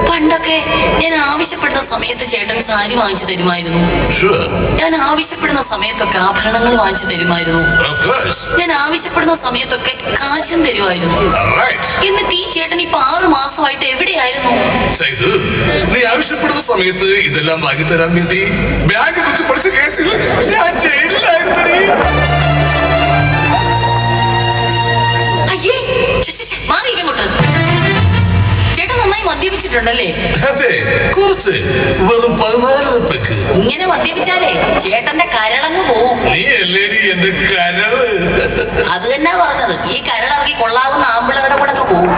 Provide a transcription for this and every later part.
പണ്ടൊക്കെ ഞാൻ ആവശ്യപ്പെടുന്ന സമയത്ത് ചേട്ടൻ സാരി വാങ്ങിച്ചു തരുമായിരുന്നു. ഞാൻ ആവശ്യപ്പെടുന്ന സമയത്തൊക്കെ ആഭരണങ്ങൾ വാങ്ങിച്ചു തരുമായിരുന്നു. ഞാൻ ആവശ്യപ്പെടുന്ന സമയത്തൊക്കെ കാശും തരുമായിരുന്നു. എന്നിട്ട് ഈ ചേട്ടൻ ഇപ്പൊ 6 മാസമായിട്ട് എവിടെയായിരുന്നു? നീ ആവശ്യപ്പെടുന്ന സമയത്ത് ഇതെല്ലാം വാങ്ങി തരാൻ വേണ്ടി ബാഗ് വെച്ച് പഠിച്ച കേസിൽ ഞാൻ ജയിലിലായിരുന്നു. അയ്യേ മാറിയിരിക്കോട്ട്. ചേട്ടൻ നന്നായി മദ്യപിച്ചിട്ടുണ്ടല്ലേ? അതെ, കുറച്ച്. വെറും 14 ഉറുപ്പിക്ക്. ഇങ്ങനെ മദ്യപിച്ചാലേ ചേട്ടന്റെ കരളങ്ങ് പോവും. നീ അല്ലേടി എന്റെ കരള്. അത് തന്നെ പറഞ്ഞത്. ഈ കരളിറങ്ങി കൊള്ളാവുന്ന ആമ്പിളകളുടെ കൂടെ പോവും.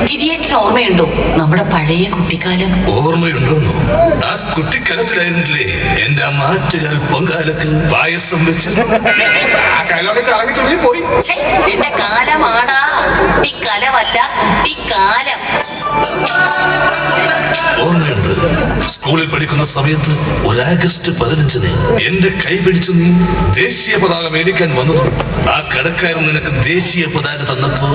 ഗിരിയേട്ടന് ഓർമ്മയുണ്ടോ നമ്മുടെ പഴയ കുട്ടിക്കാലം? ഓർമ്മയുണ്ടോന്നോ? ആ കുട്ടിക്കാലത്തിലായിരുന്നില്ലേ എന്റെ ആ മാറ്റുകാൽ പൊങ്കാലത്ത് പായസം വെച്ച് ആ കാലമൊക്കെ ഇറങ്ങി തുടങ്ങി പോയി. എന്റെ കാലമാടാ, കുട്ടിക്കാലമല്ല കുട്ടിക്കാലം. ഓർമ്മയുണ്ട്, സ്കൂളിൽ പഠിക്കുന്ന സമയത്ത് ഒരു ആഗസ്റ്റ് 15-ന് എന്റെ കൈ പിടിച്ചു നീ ദേശീയ പതാക മേടിക്കാൻ വന്നതും ആ കടക്കാരൻ നിനക്ക് ദേശീയ പതാക തന്നപ്പോ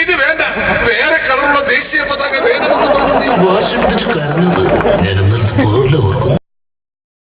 ഇത് വേണ്ട, വേറെ കളറുള്ള ദേശീയ പതാക വേണമെന്ന് വാശി പിടിച്ച് കരഞ്ഞത് ഞാൻ ഇന്നത്തെ പോലെ ഓർക്കുന്നു.